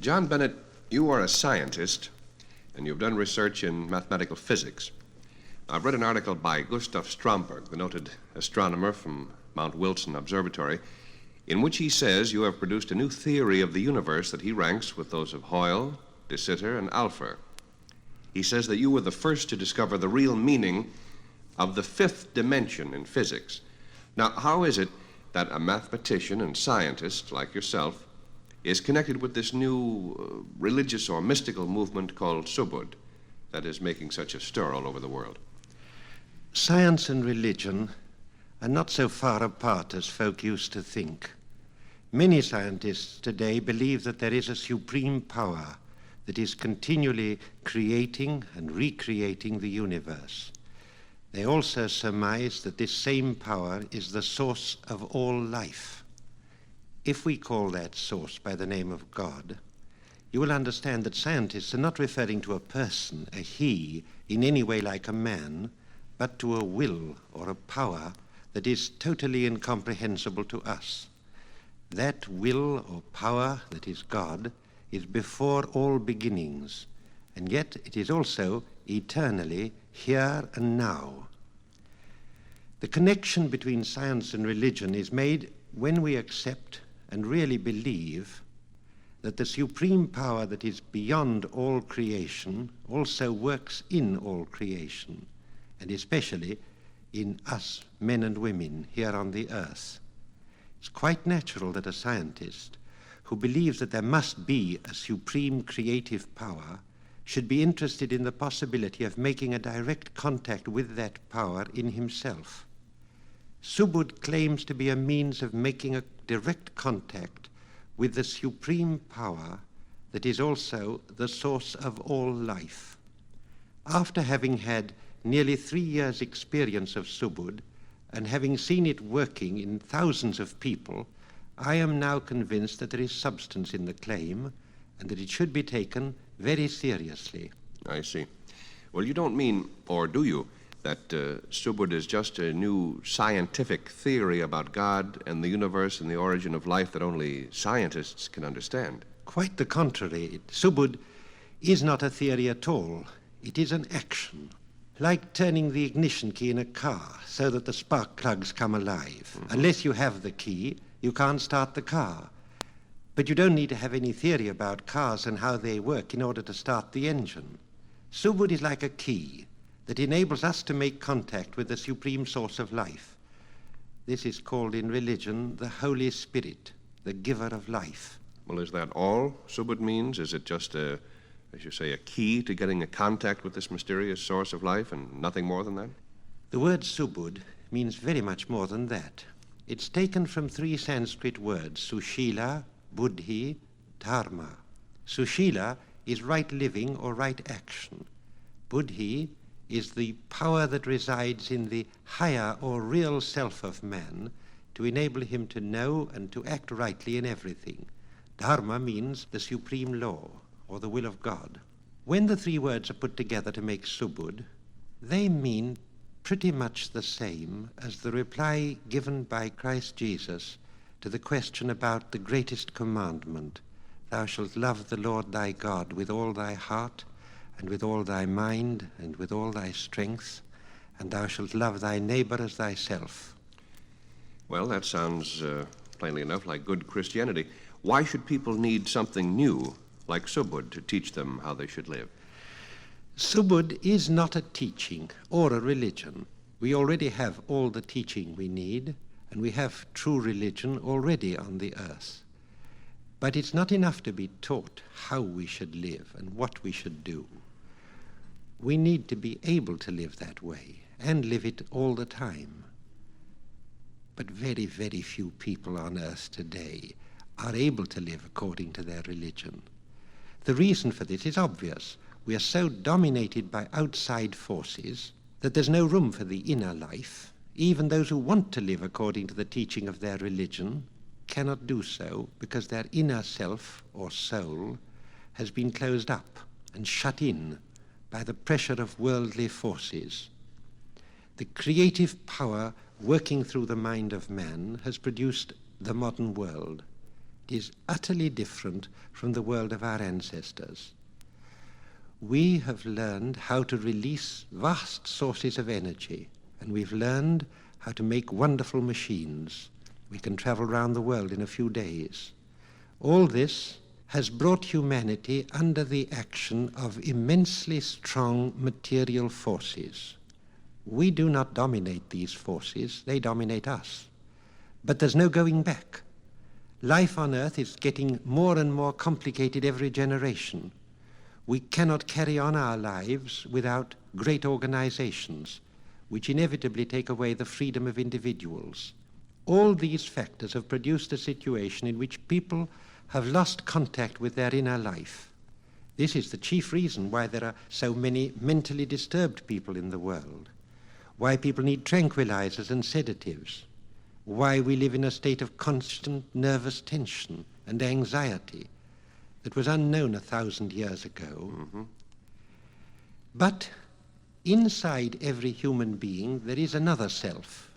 John Bennett, you are a scientist, and you've done research in mathematical physics. I've read an article by Gustav Stromberg, the noted astronomer from Mount Wilson Observatory, in which he says you have produced a new theory of the universe that he ranks with those of Hoyle, de Sitter, and Alpher. He says that you were the first to discover the real meaning of the fifth dimension in physics. Now, how is it that a mathematician and scientist like yourself is connected with this new religious or mystical movement called Subud that is making such a stir all over the world? Science and religion are not so far apart as folk used to think. Many scientists today believe that there is a supreme power that is continually creating and recreating the universe. They also surmise that this same power is the source of all life. If we call that source by the name of God, you will understand that scientists are not referring to a person, a he, in any way like a man, but to a will or a power that is totally incomprehensible to us. That will or power that is God is before all beginnings, and yet it is also eternally here and now. The connection between science and religion is made when we accept and really believe that the supreme power that is beyond all creation also works in all creation, and especially in us, men and women, here on the earth. It's quite natural that a scientist who believes that there must be a supreme creative power should be interested in the possibility of making a direct contact with that power in himself. Subud claims to be a means of making a direct contact with the supreme power that is also the source of all life. After having had nearly 3 years' experience of Subud and having seen it working in thousands of people, I am now convinced that there is substance in the claim and that it should be taken very seriously. I see. Well, you don't mean, or do you, that Subud is just a new scientific theory about God and the universe and the origin of life that only scientists can understand? Quite the contrary. Subud is not a theory at all. It is an action, like turning the ignition key in a car so that the spark plugs come alive. Mm-hmm. Unless you have the key, you can't start the car. But you don't need to have any theory about cars and how they work in order to start the engine. Subud is like a key that enables us to make contact with the supreme source of life. This is called in religion the Holy Spirit, the giver of life. Well, is that all Subud means? Is it just a key to getting a contact with this mysterious source of life and nothing more than that? The word Subud means very much more than that. It's taken from 3 Sanskrit words, Sushila, Buddhi, Dharma. Sushila is right living or right action. Buddhi is the power that resides in the higher or real self of man to enable him to know and to act rightly in everything. Dharma means the supreme law or the will of God. When the 3 words are put together to make Subud, they mean pretty much the same as the reply given by Christ Jesus to the question about the greatest commandment. Thou shalt love the Lord thy God with all thy heart, and with all thy mind, and with all thy strength, and thou shalt love thy neighbor as thyself. Well, that sounds, plainly enough, like good Christianity. Why should people need something new, like Subud, to teach them how they should live? Subud is not a teaching or a religion. We already have all the teaching we need, and we have true religion already on the earth. But it's not enough to be taught how we should live and what we should do. We need to be able to live that way and live it all the time. But very, very few people on earth today are able to live according to their religion. The reason for this is obvious. We are so dominated by outside forces that there's no room for the inner life. Even those who want to live according to the teaching of their religion cannot do so because their inner self or soul has been closed up and shut in by the pressure of worldly forces. The creative power working through the mind of man has produced the modern world. It is utterly different from the world of our ancestors. We have learned how to release vast sources of energy, and we've learned how to make wonderful machines. We can travel around the world in a few days. All this has brought humanity under the action of immensely strong material forces. We do not dominate these forces, they dominate us. But there's no going back. Life on Earth is getting more and more complicated every generation. We cannot carry on our lives without great organizations, which inevitably take away the freedom of individuals. All these factors have produced a situation in which people have lost contact with their inner life. This is the chief reason why there are so many mentally disturbed people in the world, why people need tranquilizers and sedatives, why we live in a state of constant nervous tension and anxiety that was unknown 1,000 years ago. But inside every human being there is another self,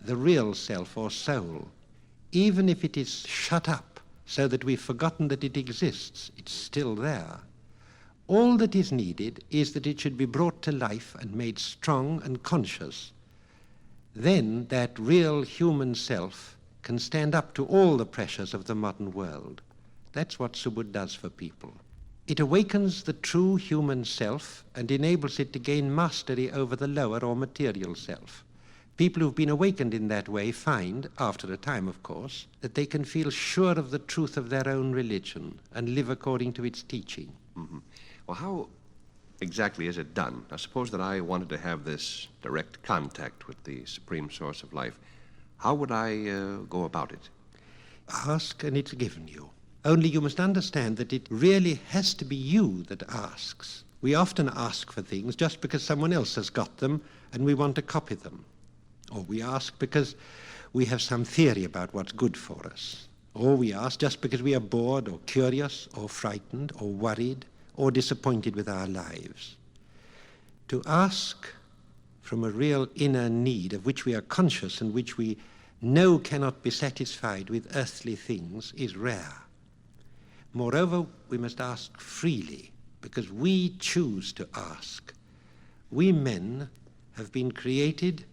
the real self or soul. Even if it is shut up so that we've forgotten that it exists, it's still there. All that is needed is that it should be brought to life and made strong and conscious. Then that real human self can stand up to all the pressures of the modern world. That's what Subud does for people. It awakens the true human self and enables it to gain mastery over the lower or material self. People who've been awakened in that way find, after a time of course, that they can feel sure of the truth of their own religion and live according to its teaching. Well, how exactly is it done? Now, suppose that I wanted to have this direct contact with the supreme source of life. How would I go about it? Ask and it's given you. Only you must understand that it really has to be you that asks. We often ask for things just because someone else has got them and we want to copy them. Or we ask because we have some theory about what's good for us. Or we ask just because we are bored or curious or frightened or worried or disappointed with our lives. To ask from a real inner need of which we are conscious and which we know cannot be satisfied with earthly things is rare. Moreover, we must ask freely, because we choose to ask. We men have been created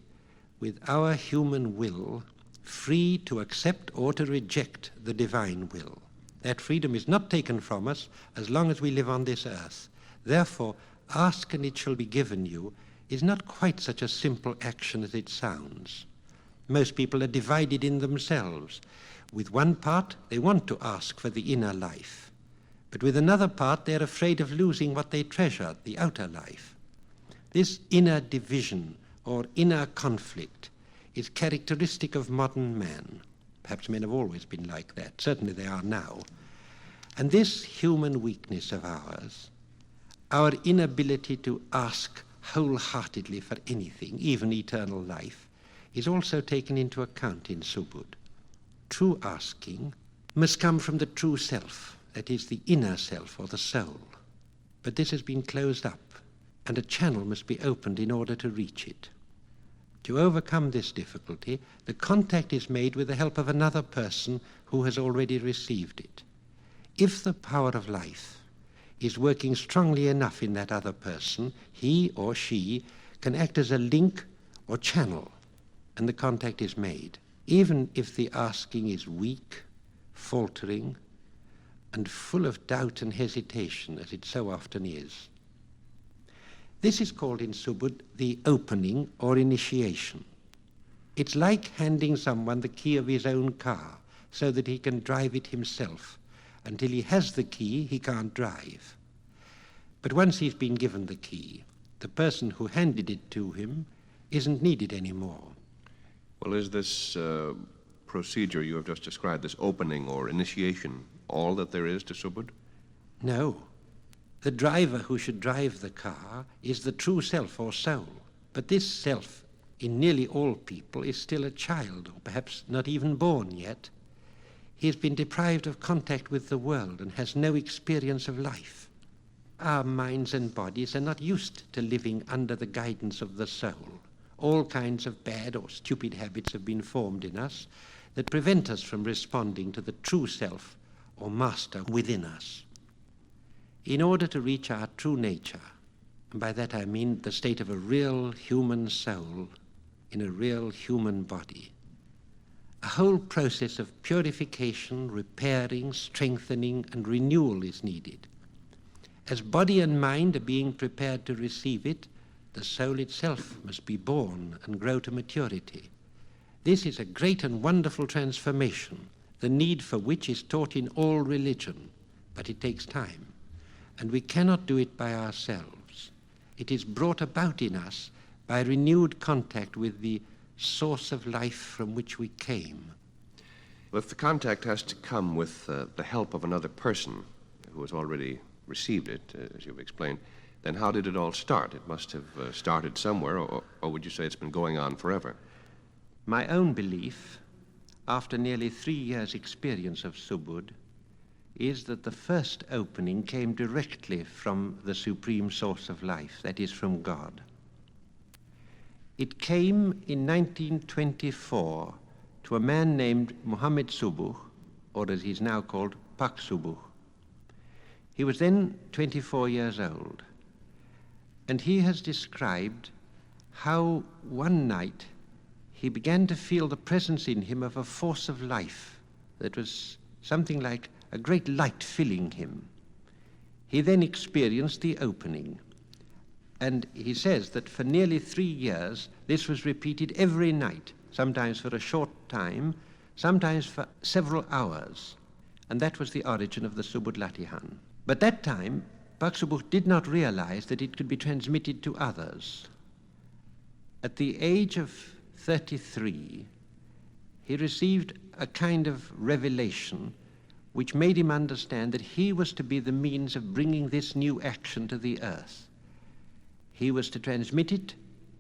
with our human will free to accept or to reject the divine will. That freedom is not taken from us as long as we live on this earth. Therefore, ask and it shall be given you is not quite such a simple action as it sounds. Most people are divided in themselves. With one part, they want to ask for the inner life. But with another part, they're afraid of losing what they treasure, the outer life. This inner division or inner conflict is characteristic of modern man. Perhaps men have always been like that. Certainly they are now. And this human weakness of ours, our inability to ask wholeheartedly for anything, even eternal life, is also taken into account in Subud. True asking must come from the true self, that is the inner self or the soul. But this has been closed up, and a channel must be opened in order to reach it. To overcome this difficulty, the contact is made with the help of another person who has already received it. If the power of life is working strongly enough in that other person, he or she can act as a link or channel, and the contact is made, even if the asking is weak, faltering, and full of doubt and hesitation, as it so often is. This is called in Subud the opening or initiation. It's like handing someone the key of his own car so that he can drive it himself. Until he has the key, he can't drive. But once he's been given the key, the person who handed it to him isn't needed anymore. Well, is this procedure you have just described, this opening or initiation, all that there is to Subud? No. The driver who should drive the car is the true self or soul. But this self, in nearly all people, is still a child, or perhaps not even born yet. He has been deprived of contact with the world and has no experience of life. Our minds and bodies are not used to living under the guidance of the soul. All kinds of bad or stupid habits have been formed in us. that prevent us from responding to the true self or master within us. In order to reach our true nature, and by that I mean the state of a real human soul in a real human body, a whole process of purification, repairing, strengthening, and renewal is needed. As body and mind are being prepared to receive it, the soul itself must be born and grow to maturity. This is a great and wonderful transformation, the need for which is taught in all religion, but it takes time, and we cannot do it by ourselves. It is brought about in us by renewed contact with the source of life from which we came. Well, if the contact has to come with the help of another person who has already received it, as you've explained, then how did it all start? It must have started somewhere, or would you say it's been going on forever? My own belief, after nearly 3 years' experience of Subud, is that the first opening came directly from the supreme source of life, that is, from God. It came in 1924 to a man named Muhammad Subud, or as he's now called, Pak Subud. He was then 24 years old, and he has described how one night he began to feel the presence in him of a force of life that was something like a great light filling him. He then experienced the opening, and he says that for nearly 3 years this was repeated every night, sometimes for a short time, sometimes for several hours, and that was the origin of the Subud Latihan. But that time, Pak Subud did not realize that it could be transmitted to others. At the age of 33, he received a kind of revelation which made him understand that he was to be the means of bringing this new action to the earth. He was to transmit it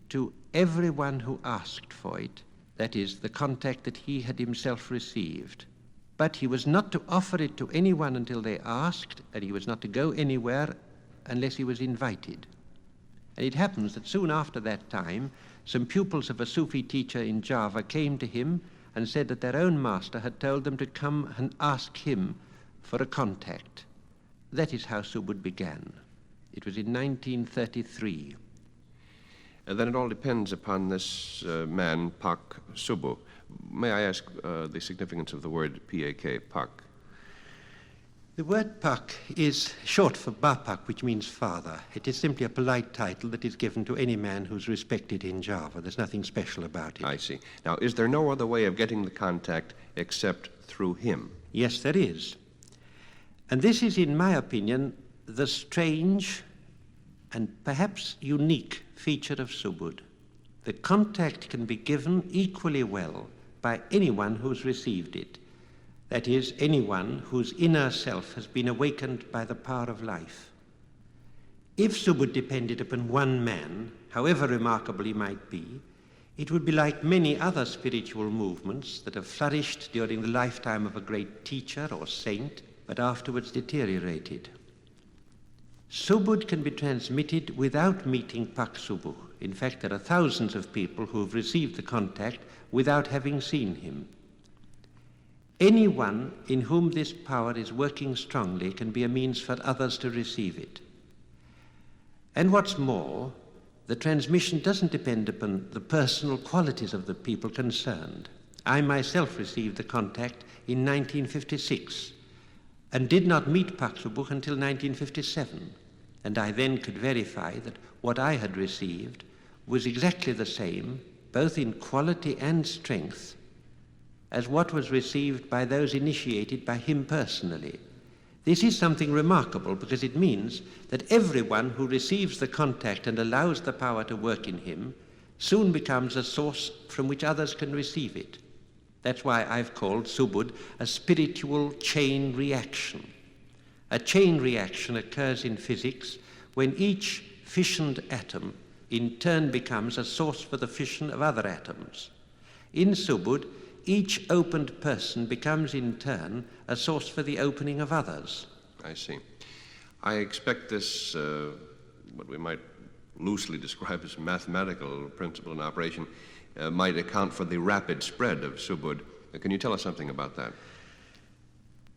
to everyone who asked for it, that is, the contact that he had himself received. But he was not to offer it to anyone until they asked, and he was not to go anywhere unless he was invited. And it happens that soon after that time, some pupils of a Sufi teacher in Java came to him and said that their own master had told them to come and ask him for a contact. That is how Subud began. It was in 1933. And then it all depends upon this man, Pak Subud. May I ask the significance of the word P-A-K, Pak? The word Pak is short for Bapak, which means father. It is simply a polite title that is given to any man who's respected in Java. There's nothing special about it. I see. Now, is there no other way of getting the contact except through him? Yes, there is. And this is, in my opinion, the strange and perhaps unique feature of Subud. The contact can be given equally well by anyone who's received it. That is, anyone whose inner self has been awakened by the power of life. If Subud depended upon one man, however remarkable he might be, it would be like many other spiritual movements that have flourished during the lifetime of a great teacher or saint, but afterwards deteriorated. Subud can be transmitted without meeting Pak Subud. In fact, there are thousands of people who have received the contact without having seen him. Anyone in whom this power is working strongly can be a means for others to receive it. And what's more, the transmission doesn't depend upon the personal qualities of the people concerned. I myself received the contact in 1956 and did not meet Pak Subud until 1957. And I then could verify that what I had received was exactly the same, both in quality and strength, as what was received by those initiated by him personally. This is something remarkable because it means that everyone who receives the contact and allows the power to work in him soon becomes a source from which others can receive it. That's why I've called Subud a spiritual chain reaction. A chain reaction occurs in physics when each fissioned atom in turn becomes a source for the fission of other atoms. In Subud, each opened person becomes in turn a source for the opening of others. I see. I expect this, what we might loosely describe as mathematical principle in operation, might account for the rapid spread of Subud Can you tell us something about that?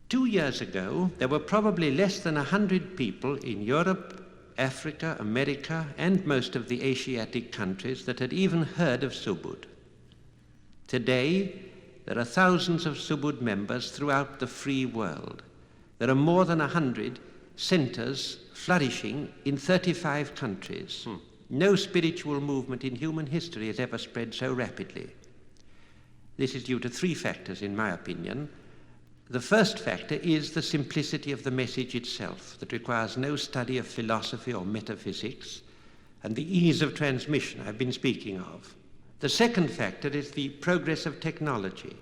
2 years ago, there were probably less than 100 people in Europe, Africa, America, and most of the Asiatic countries that had even heard of Subud. Today, there are thousands of Subud members throughout the free world. There are more than 100 centers flourishing in 35 countries. No spiritual movement in human history has ever spread so rapidly. This is due to 3 factors, in my opinion. The first factor is the simplicity of the message itself, that requires no study of philosophy or metaphysics, and the ease of transmission I've been speaking of. The second factor is the progress of technology.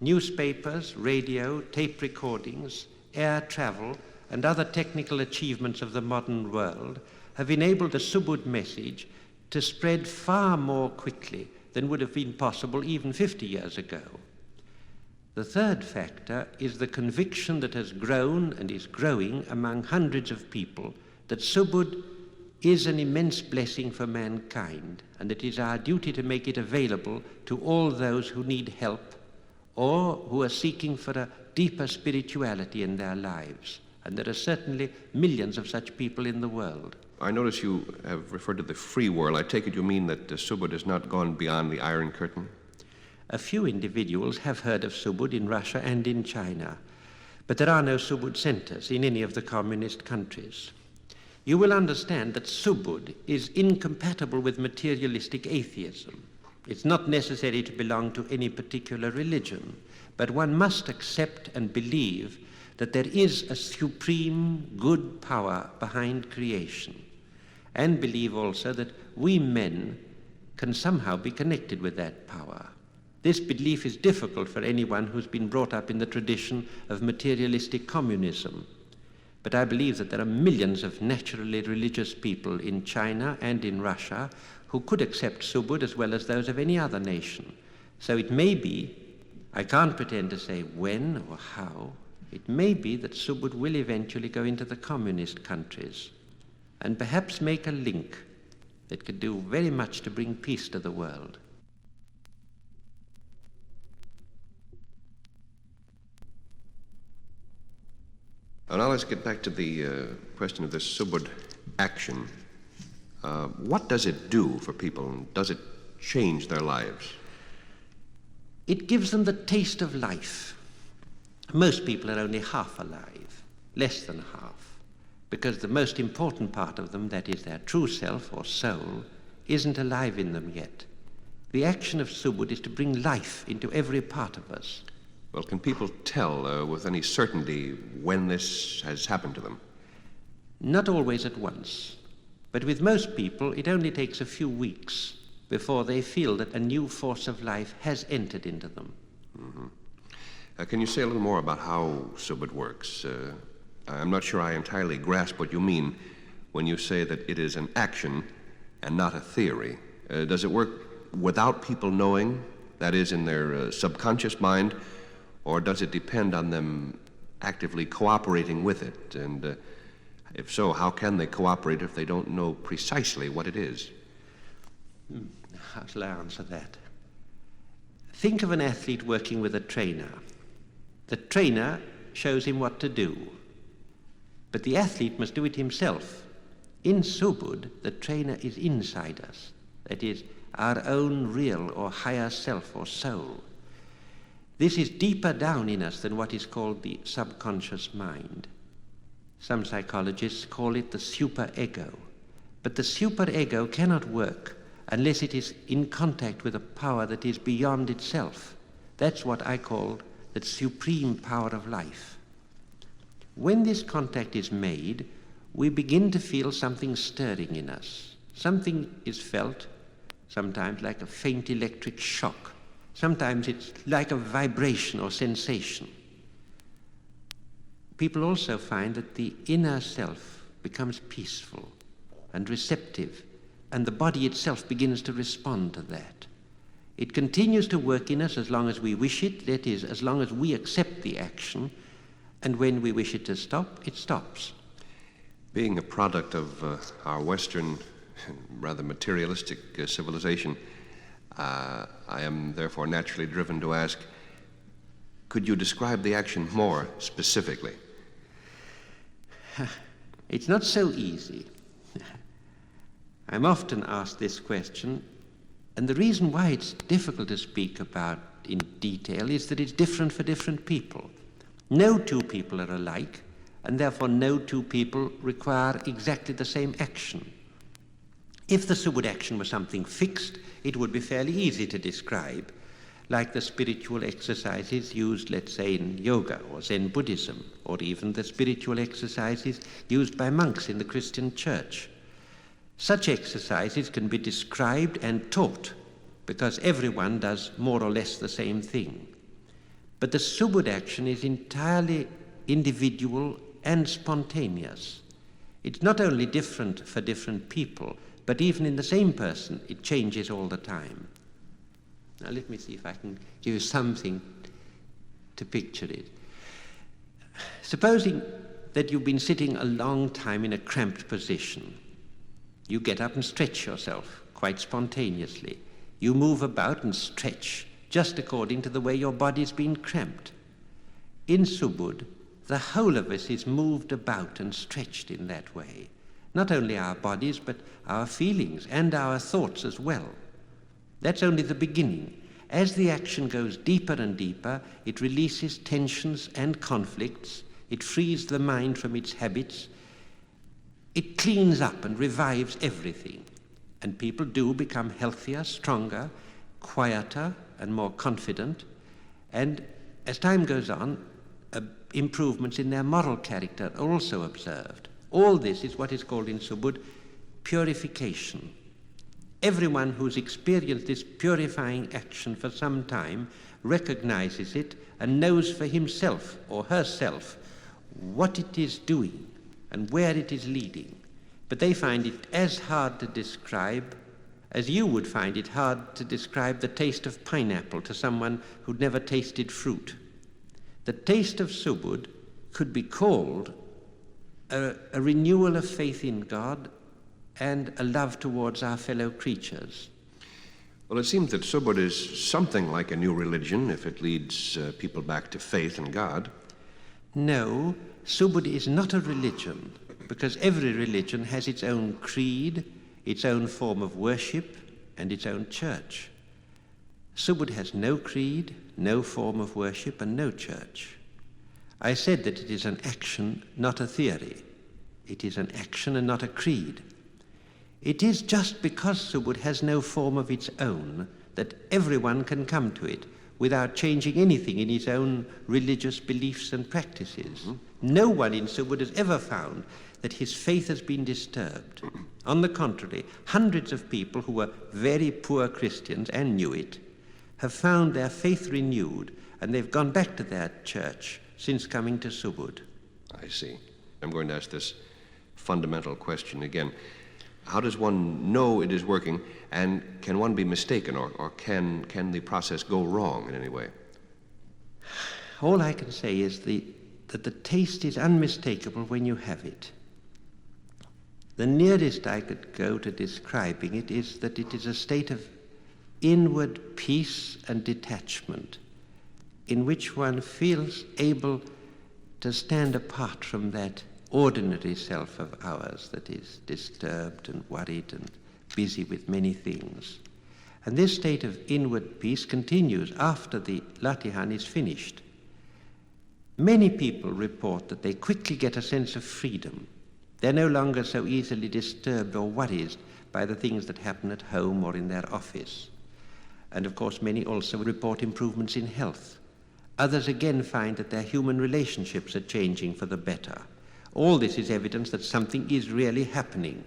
Newspapers, radio, tape recordings, air travel, and other technical achievements of the modern world have enabled the Subud message to spread far more quickly than would have been possible even 50 years ago. The third factor is the conviction that has grown and is growing among hundreds of people that Subud is an immense blessing for mankind, and it is our duty to make it available to all those who need help or who are seeking for a deeper spirituality in their lives. And there are certainly millions of such people in the world. I notice you have referred to the free world. I take it you mean that Subud has not gone beyond the Iron Curtain? A few individuals have heard of Subud in Russia and in China, but there are no Subud centers in any of the communist countries. You will understand that Subud is incompatible with materialistic atheism. It's not necessary to belong to any particular religion, but one must accept and believe that there is a supreme good power behind creation, and believe also that we men can somehow be connected with that power. This belief is difficult for anyone who's been brought up in the tradition of materialistic communism. But I believe that there are millions of naturally religious people in China and in Russia who could accept Subud as well as those of any other nation. So it may be, I can't pretend to say when or how, it may be that Subud will eventually go into the communist countries and perhaps make a link that could do very much to bring peace to the world. Now let's get back to the question of this Subud action. What does it do for people? Does it change their lives? It gives them the taste of life. Most people are only half alive, less than half, because the most important part of them, that is their true self or soul, isn't alive in them yet. The action of Subud is to bring life into every part of us. Well, can people tell with any certainty when this has happened to them? Not always at once, but with most people it only takes a few weeks before they feel that a new force of life has entered into them. Mm-hmm. Can you say a little more about how Subud works? I'm not sure I entirely grasp what you mean when you say that it is an action and not a theory. Does it work without people knowing, that is, in their subconscious mind, or does it depend on them actively cooperating with it? And if so, how can they cooperate if they don't know precisely what it is? How shall I answer that? Think of an athlete working with a trainer. The trainer shows him what to do, but the athlete must do it himself. In Subud, the trainer is inside us, that is, our own real or higher self or soul. This is deeper down in us than what is called the subconscious mind. Some psychologists call it the superego. But the superego cannot work unless it is in contact with a power that is beyond itself. That's what I call the supreme power of life. When this contact is made, we begin to feel something stirring in us. Something is felt, sometimes like a faint electric shock. Sometimes it's like a vibration or sensation. People also find that the inner self becomes peaceful and receptive, and the body itself begins to respond to that. It continues to work in us as long as we wish it, that is, as long as we accept the action, and when we wish it to stop, it stops. Being a product of our Western, rather materialistic civilization, I am therefore naturally driven to ask, Could you describe the action more specifically? It's not so easy. I'm often asked this question, and the reason why it's difficult to speak about in detail is that it's different for different people. No two people are alike, and therefore no two people require exactly the same action. If the Subud action was something fixed, it would be fairly easy to describe, like the spiritual exercises used, let's say, in yoga or Zen Buddhism, or even the spiritual exercises used by monks in the Christian church. Such exercises can be described and taught because everyone does more or less the same thing. But the Subud action is entirely individual and spontaneous. It's not only different for different people, but even in the same person, it changes all the time. Now let me see if I can give you something to picture it. Supposing that you've been sitting a long time in a cramped position. You get up and stretch yourself quite spontaneously. You move about and stretch just according to the way your body's been cramped. In Subud, the whole of us is moved about and stretched in that way. Not only our bodies, but our feelings and our thoughts as well. That's only the beginning. As the action goes deeper and deeper, it releases tensions and conflicts. It frees the mind from its habits. It cleans up and revives everything. And people do become healthier, stronger, quieter, and more confident. And as time goes on, improvements in their moral character are also observed. All this is what is called in Subud purification. Everyone who's experienced this purifying action for some time recognizes it and knows for himself or herself what it is doing and where it is leading. But they find it as hard to describe as you would find it hard to describe the taste of pineapple to someone who'd never tasted fruit. The taste of Subud could be called a renewal of faith in God and a love towards our fellow creatures. Well, it seems that Subud is something like a new religion if it leads people back to faith in God. No, Subud is not a religion, because every religion has its own creed, its own form of worship, and its own church. Subud has no creed, no form of worship, and no church. I said that it is an action, not a theory. It is an action and not a creed. It is just because Subud has no form of its own that everyone can come to it without changing anything in his own religious beliefs and practices. Mm-hmm. No one in Subud has ever found that his faith has been disturbed. On the contrary, hundreds of people who were very poor Christians and knew it have found their faith renewed, and they've gone back to their church since coming to Subud. I see. I'm going to ask this fundamental question again. How does one know it is working, and can one be mistaken, or can the process go wrong in any way? All I can say is that the taste is unmistakable when you have it. The nearest I could go to describing it is that it is a state of inward peace and detachment in which one feels able to stand apart from that ordinary self of ours that is disturbed and worried and busy with many things. And this state of inward peace continues after the Latihan is finished. Many people report that they quickly get a sense of freedom. They're no longer so easily disturbed or worried by the things that happen at home or in their office. And of course, many also report improvements in health. Others again find that their human relationships are changing for the better. All this is evidence that something is really happening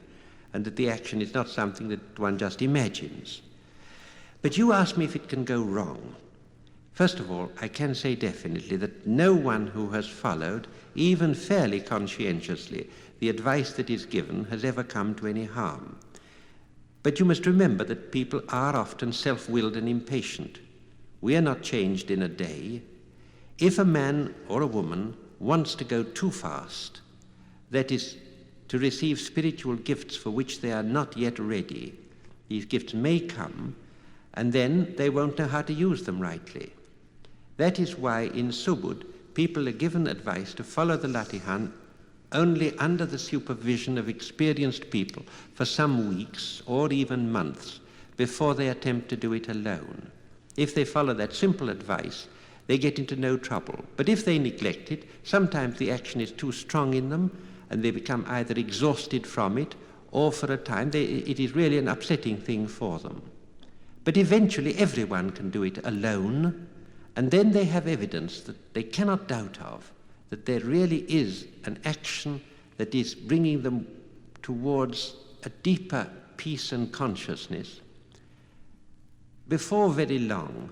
and that the action is not something that one just imagines. But you ask me if it can go wrong. First of all, I can say definitely that no one who has followed, even fairly conscientiously, the advice that is given has ever come to any harm. But you must remember that people are often self-willed and impatient. We are not changed in a day. If a man or a woman wants to go too fast, that is, to receive spiritual gifts for which they are not yet ready, these gifts may come, and then they won't know how to use them rightly. That is why in Subud, people are given advice to follow the latihan only under the supervision of experienced people for some weeks or even months before they attempt to do it alone. If they follow that simple advice, they get into no trouble. But if they neglect it, sometimes the action is too strong in them and they become either exhausted from it or for a time it is really an upsetting thing for them. But eventually everyone can do it alone, and then they have evidence that they cannot doubt of, that there really is an action that is bringing them towards a deeper peace and consciousness. Before very long,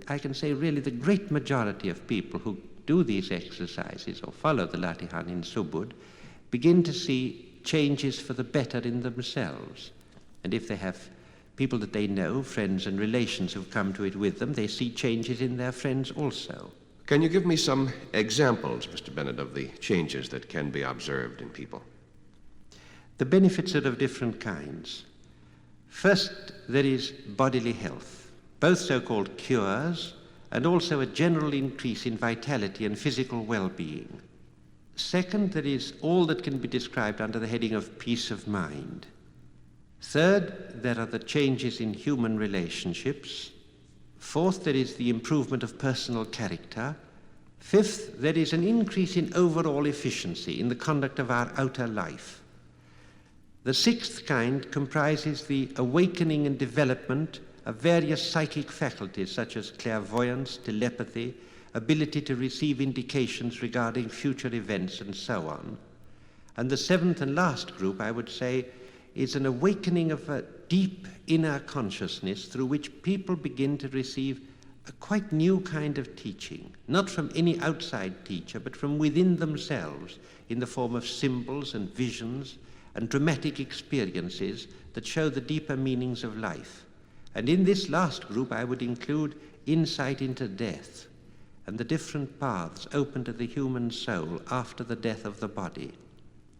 I can say really the great majority of people who do these exercises or follow the latihan in Subud begin to see changes for the better in themselves. And if they have people that they know, friends and relations who've come to it with them, they see changes in their friends also. Can you give me some examples, Mr. Bennett, of the changes that can be observed in people? The benefits are of different kinds. First, there is bodily health, both so-called cures and also a general increase in vitality and physical well-being. Second, there is all that can be described under the heading of peace of mind. Third, there are the changes in human relationships. Fourth, there is the improvement of personal character. Fifth, there is an increase in overall efficiency in the conduct of our outer life. The sixth kind comprises the awakening and development of various psychic faculties such as clairvoyance, telepathy, ability to receive indications regarding future events, and so on. And the seventh and last group, I would say, is an awakening of a deep inner consciousness through which people begin to receive a quite new kind of teaching, not from any outside teacher, but from within themselves, in the form of symbols and visions and dramatic experiences that show the deeper meanings of life. And in this last group, I would include insight into death and the different paths open to the human soul after the death of the body.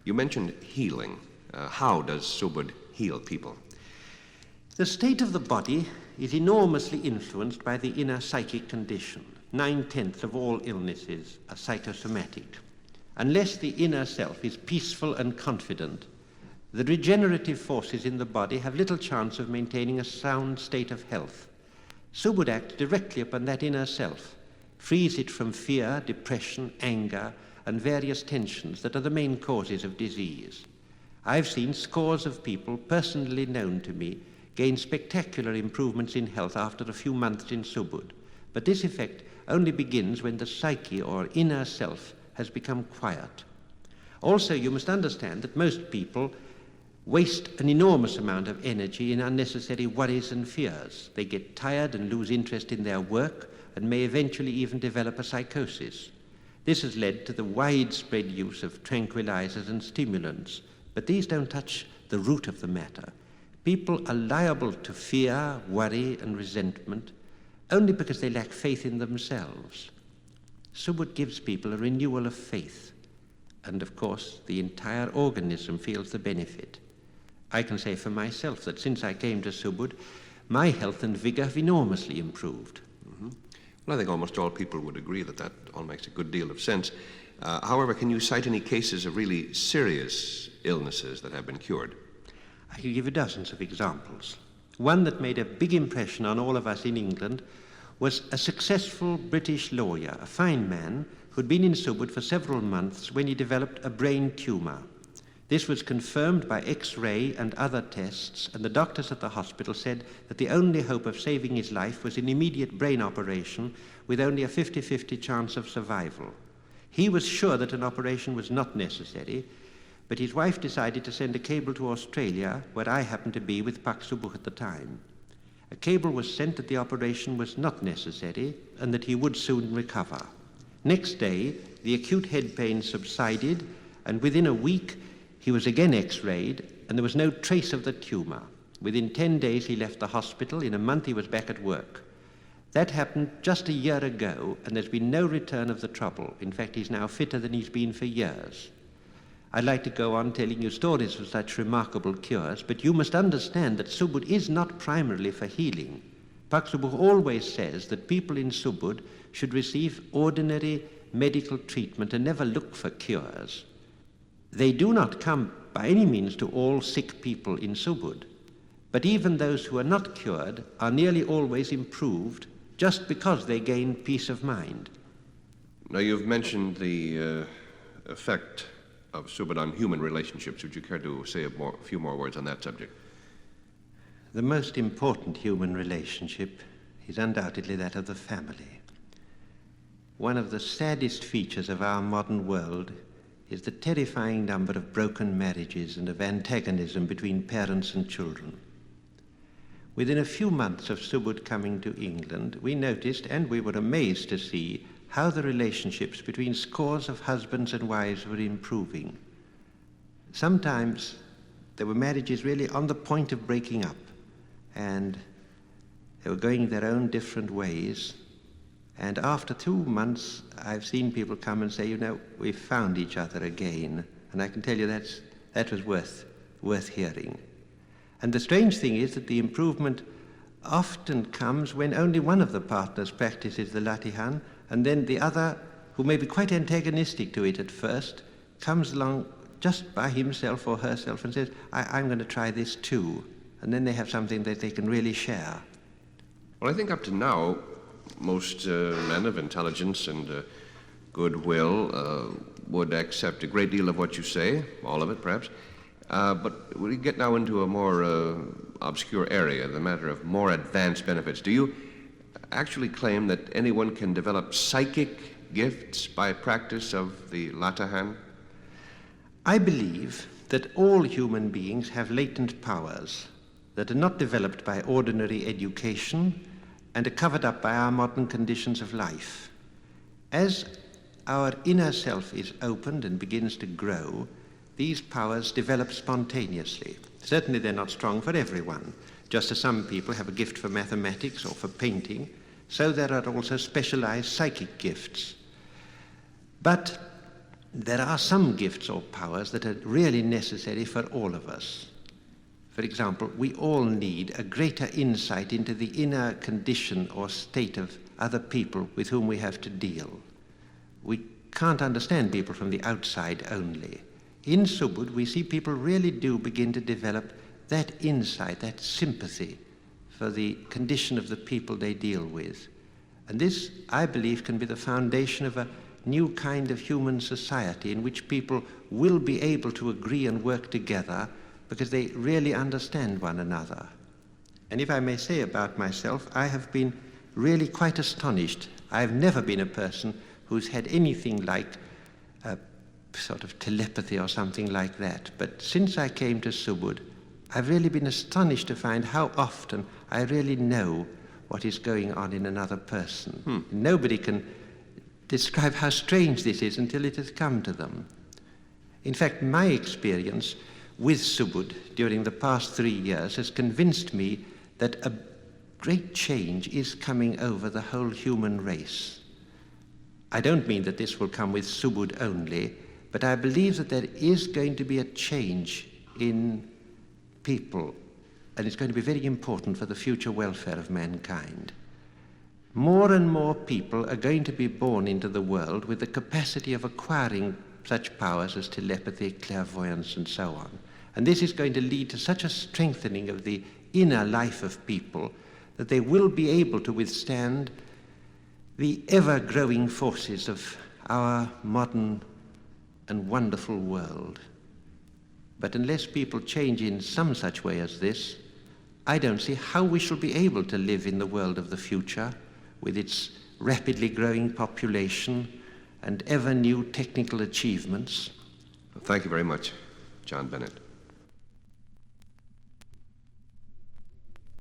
You mentioned healing. How does Subud heal people? The state of the body is enormously influenced by the inner psychic condition. 9/10 of all illnesses are psychosomatic. Unless the inner self is peaceful and confident, the regenerative forces in the body have little chance of maintaining a sound state of health. Subud acts directly upon that inner self, frees it from fear, depression, anger, and various tensions that are the main causes of disease. I've seen scores of people, personally known to me, gain spectacular improvements in health after a few months in Subud. But this effect only begins when the psyche or inner self has become quiet. Also, you must understand that most people waste an enormous amount of energy in unnecessary worries and fears. They get tired and lose interest in their work and may eventually even develop a psychosis. This has led to the widespread use of tranquilizers and stimulants, but these don't touch the root of the matter. People are liable to fear, worry, and resentment only because they lack faith in themselves. Subud gives people a renewal of faith, and of course the entire organism feels the benefit. I can say for myself that since I came to Subud, my health and vigor have enormously improved. Mm-hmm. Well, I think almost all people would agree that all makes a good deal of sense. However, can you cite any cases of really serious illnesses that have been cured? I could give you dozens of examples. One that made a big impression on all of us in England was a successful British lawyer, a fine man, who'd been in Subud for several months when he developed a brain tumor. This was confirmed by X-ray and other tests, and the doctors at the hospital said that the only hope of saving his life was an immediate brain operation with only a 50-50 chance of survival. He was sure that an operation was not necessary, but his wife decided to send a cable to Australia, where I happened to be with Pak Subud at the time. A cable was sent that the operation was not necessary and that he would soon recover. Next day, the acute head pain subsided, and within a week, he was again X-rayed, and there was no trace of the tumor. Within 10 days, he left the hospital. In a month, he was back at work. That happened just a year ago, and there's been no return of the trouble. In fact, he's now fitter than he's been for years. I'd like to go on telling you stories of such remarkable cures, but you must understand that Subud is not primarily for healing. Subud always says that people in Subud should receive ordinary medical treatment and never look for cures. They do not come by any means to all sick people in Subud, but even those who are not cured are nearly always improved just because they gain peace of mind. Now, you've mentioned the effect of Subud on human relationships. Would you care to say a few more words on that subject? The most important human relationship is undoubtedly that of the family. One of the saddest features of our modern world is the terrifying number of broken marriages and of antagonism between parents and children. Within a few months of Subud coming to England, we noticed, and we were amazed to see, how the relationships between scores of husbands and wives were improving. Sometimes there were marriages really on the point of breaking up, and they were going their own different ways. And after 2 months, I've seen people come and say, we found each other again. And I can tell you that was worth hearing. And the strange thing is that the improvement often comes when only one of the partners practices the latihan, and then the other, who may be quite antagonistic to it at first, comes along just by himself or herself and says, I'm going to try this too. And then they have something that they can really share. Well, I think up to now, most men of intelligence and goodwill would accept a great deal of what you say, all of it perhaps. But we get now into a more obscure area, the matter of more advanced benefits. Do you actually claim that anyone can develop psychic gifts by practice of the latahan? I believe that all human beings have latent powers that are not developed by ordinary education and are covered up by our modern conditions of life. As our inner self is opened and begins to grow, these powers develop spontaneously. Certainly they're not strong for everyone. Just as some people have a gift for mathematics or for painting, so there are also specialized psychic gifts. But there are some gifts or powers that are really necessary for all of us. For example, we all need a greater insight into the inner condition or state of other people with whom we have to deal. We can't understand people from the outside only. In Subud, we see people really do begin to develop that insight, that sympathy for the condition of the people they deal with. And this, I believe, can be the foundation of a new kind of human society in which people will be able to agree and work together because they really understand one another. And if I may say about myself, I have been really quite astonished. I've never been a person who's had anything like a sort of telepathy or something like that. But since I came to Subud, I've really been astonished to find how often I really know what is going on in another person. Nobody can describe how strange this is until it has come to them. In fact, my experience with Subud during the past 3 years has convinced me that a great change is coming over the whole human race. I don't mean that this will come with Subud only, but I believe that there is going to be a change in people, and it's going to be very important for the future welfare of mankind. More and more people are going to be born into the world with the capacity of acquiring such powers as telepathy, clairvoyance, and so on. And this is going to lead to such a strengthening of the inner life of people that they will be able to withstand the ever-growing forces of our modern and wonderful world. But unless people change in some such way as this, I don't see how we shall be able to live in the world of the future with its rapidly growing population and ever new technical achievements. Well, thank you very much, John Bennett.